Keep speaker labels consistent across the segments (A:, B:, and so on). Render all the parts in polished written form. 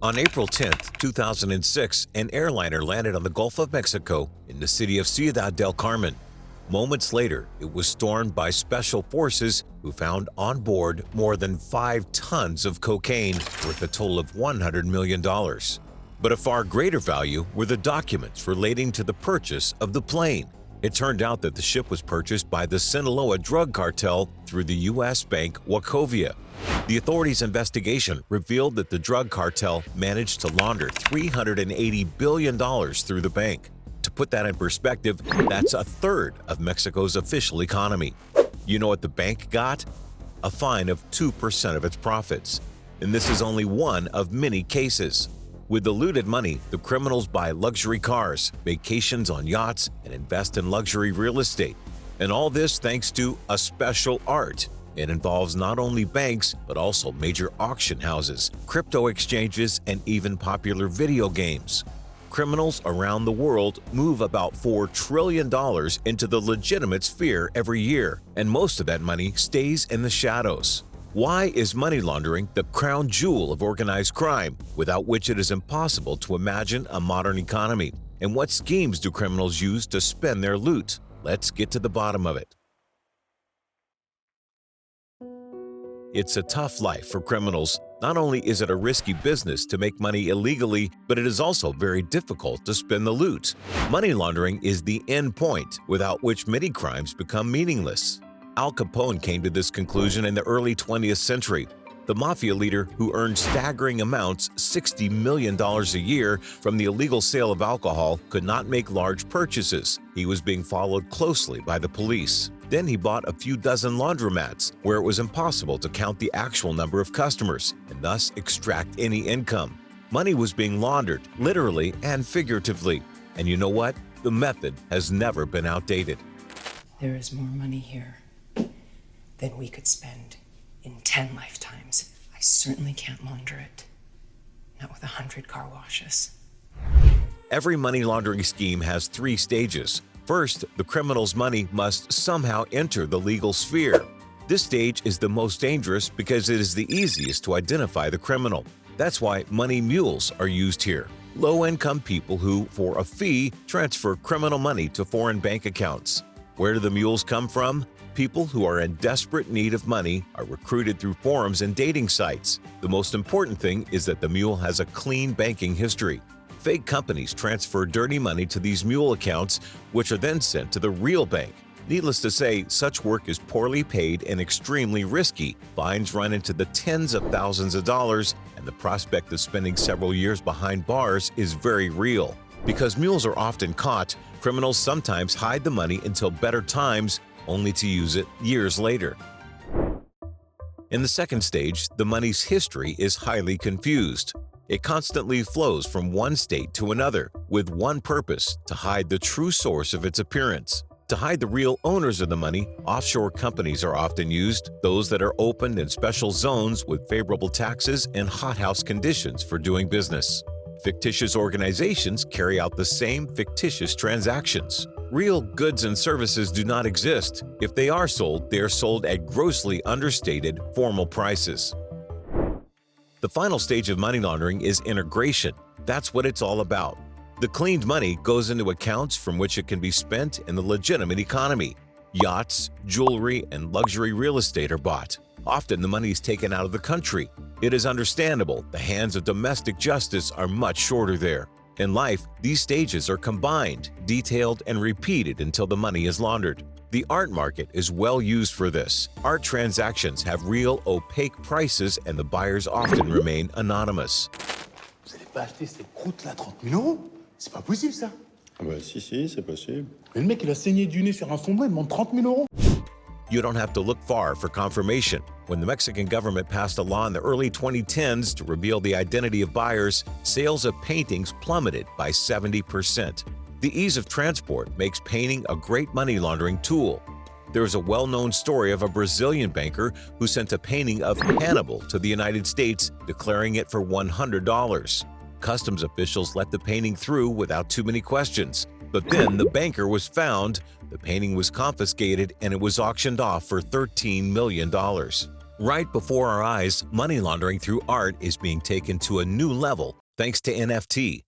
A: On April 10, 2006, an airliner landed on the Gulf of Mexico in the city of Ciudad del Carmen. Moments later, it was stormed by special forces who found on board more than 5 tons of cocaine worth a total of $100 million. But a far greater value were the documents relating to the purchase of the plane. It turned out that the ship was purchased by the Sinaloa drug cartel through the U.S. bank Wachovia. The authorities' investigation revealed that the drug cartel managed to launder $380 billion through the bank. To put that in perspective, that's a third of Mexico's official economy. You know what the bank got? A fine of 2% of its profits. And this is only one of many cases. With the looted money, the criminals buy luxury cars, vacations on yachts, and invest in luxury real estate. And all this thanks to a special art. It involves not only banks, but also major auction houses, crypto exchanges, and even popular video games. Criminals around the world move about $4 trillion into the legitimate sphere every year, and most of that money stays in the shadows. Why is money laundering the crown jewel of organized crime, without which it is impossible to imagine a modern economy? And what schemes do criminals use to spend their loot? Let's get to the bottom of it. It's a tough life for criminals. Not only is it a risky business to make money illegally, but it is also very difficult to spend the loot. Money laundering is the end point, without which many crimes become meaningless. Al Capone came to this conclusion in the early 20th century. The mafia leader who earned staggering amounts, $60 million a year, from the illegal sale of alcohol could not make large purchases. He was being followed closely by the police. Then he bought a few dozen laundromats, where it was impossible to count the actual number of customers and thus extract any income. Money was being laundered, literally and figuratively. And you know what? The method has never been outdated.
B: There is more money here than we could spend in 10 lifetimes. I certainly can't launder it. Not with 100 car washes.
A: Every money laundering scheme has 3 stages. First, the criminal's money must somehow enter the legal sphere. This stage is the most dangerous because it is the easiest to identify the criminal. That's why money mules are used here. Low-income people who, for a fee, transfer criminal money to foreign bank accounts. Where do the mules come from? People who are in desperate need of money are recruited through forums and dating sites. The most important thing is that the mule has a clean banking history. Fake companies transfer dirty money to these mule accounts, which are then sent to the real bank. Needless to say, such work is poorly paid and extremely risky. Fines run into the tens of thousands of dollars, and the prospect of spending several years behind bars is very real. Because mules are often caught, criminals sometimes hide the money until better times, only to use it years later. In the second stage, the money's history is highly confused. It constantly flows from one state to another, with one purpose: to hide the true source of its appearance. To hide the real owners of the money, offshore companies are often used, those that are opened in special zones with favorable taxes and hothouse conditions for doing business. Fictitious organizations carry out the same fictitious transactions. Real goods and services do not exist. If they are sold at grossly understated, formal prices. The final stage of money laundering is integration. That's what it's all about. The cleaned money goes into accounts from which it can be spent in the legitimate economy. Yachts, jewelry, and luxury real estate are bought. Often the money is taken out of the country. It is understandable the hands of domestic justice are much shorter there. In life, these stages are combined, detailed, and repeated until the money is laundered. The art market is well used for this. Art transactions have real opaque prices, and the buyers often remain anonymous.
C: Vous n'allez pas acheter ces croûtes-là 30 000 €? C'est pas possible, ça.
D: Ah bah si, c'est possible.
C: Mais le mec, il a saigné du nez sur un fond blanc, il demande 30 000 €.
A: You don't have to look far for confirmation. When the Mexican government passed a law in the early 2010s to reveal the identity of buyers, sales of paintings plummeted by 70%. The ease of transport makes painting a great money laundering tool. There is a well-known story of a Brazilian banker who sent a painting of Hannibal to the United States, declaring it for $100. Customs officials let the painting through without too many questions. But then the banker was found, the painting was confiscated, and it was auctioned off for $13 million. Right before our eyes, money laundering through art is being taken to a new level thanks to NFT.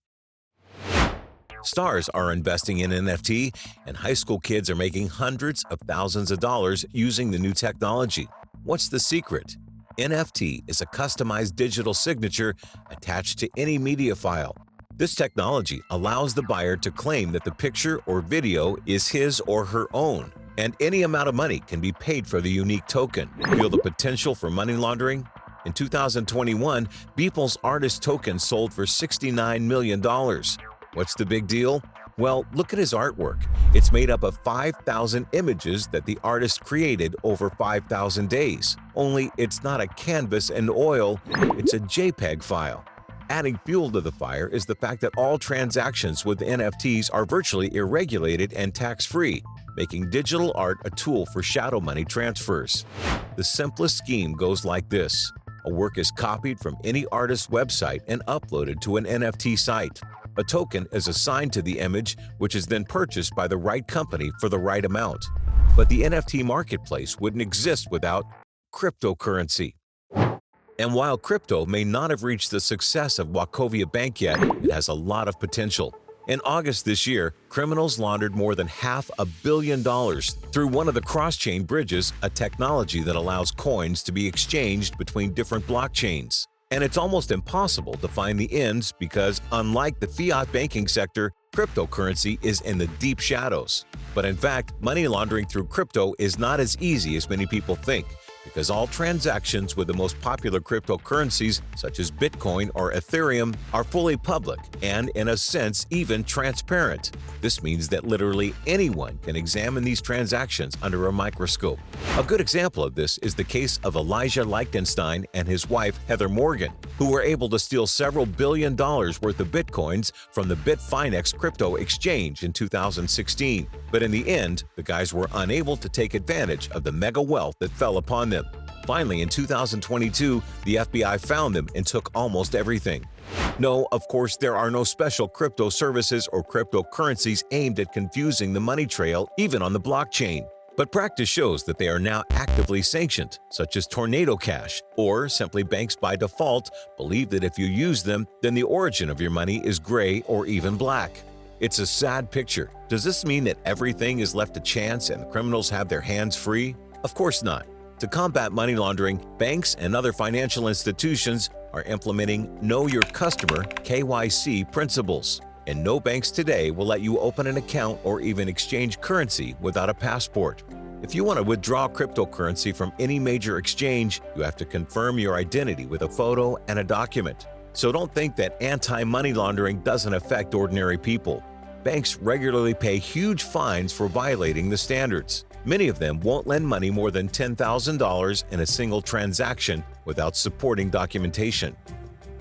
A: Stars are investing in NFT, and high school kids are making hundreds of thousands of dollars using the new technology. What's the secret? NFT is a customized digital signature attached to any media file. This technology allows the buyer to claim that the picture or video is his or her own, and any amount of money can be paid for the unique token. Feel the potential for money laundering? In 2021, Beeple's artist token sold for $69 million. What's the big deal? Well, look at his artwork. It's made up of 5,000 images that the artist created over 5,000 days. Only it's not a canvas and oil, it's a JPEG file. Adding fuel to the fire is the fact that all transactions with NFTs are virtually irregulated and tax-free, making digital art a tool for shadow money transfers. The simplest scheme goes like this. A work is copied from any artist's website and uploaded to an NFT site. A token is assigned to the image, which is then purchased by the right company for the right amount. But the NFT marketplace wouldn't exist without cryptocurrency. And while crypto may not have reached the success of Wachovia Bank yet, it has a lot of potential. In August this year, criminals laundered more than $500 million through one of the cross-chain bridges, a technology that allows coins to be exchanged between different blockchains. And it's almost impossible to find the ends because, unlike the fiat banking sector, cryptocurrency is in the deep shadows. But in fact, money laundering through crypto is not as easy as many people think, because all transactions with the most popular cryptocurrencies, such as Bitcoin or Ethereum, are fully public and, in a sense, even transparent. This means that literally anyone can examine these transactions under a microscope. A good example of this is the case of Elijah Lichtenstein and his wife Heather Morgan, who were able to steal several $1 billion worth of Bitcoins from the Bitfinex crypto exchange in 2016. But in the end, the guys were unable to take advantage of the mega wealth that fell upon them. Finally, in 2022, the FBI found them and took almost everything. No, of course, there are no special crypto services or cryptocurrencies aimed at confusing the money trail, even on the blockchain. But practice shows that they are now actively sanctioned, such as Tornado Cash, or simply banks by default believe that if you use them, then the origin of your money is gray or even black. It's a sad picture. Does this mean that everything is left to chance and the criminals have their hands free? Of course not. To combat money laundering, banks and other financial institutions are implementing Know Your Customer (KYC) principles. And no banks today will let you open an account or even exchange currency without a passport. If you want to withdraw cryptocurrency from any major exchange, you have to confirm your identity with a photo and a document. So don't think that anti-money laundering doesn't affect ordinary people. Banks regularly pay huge fines for violating the standards. Many of them won't lend money more than $10,000 in a single transaction without supporting documentation.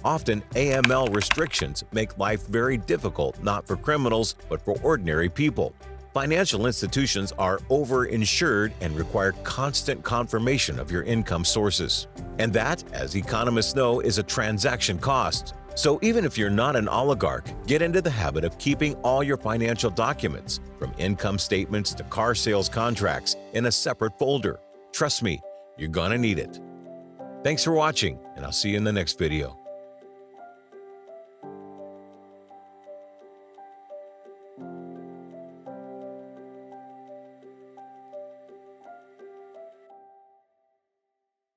A: Often, AML restrictions make life very difficult not for criminals but for ordinary people. Financial institutions are over-insured and require constant confirmation of your income sources. And that, as economists know, is a transaction cost. So even if you're not an oligarch, get into the habit of keeping all your financial documents, from income statements to car sales contracts, in a separate folder. Trust me, you're gonna need it. Thanks for watching, and I'll see you in the next video.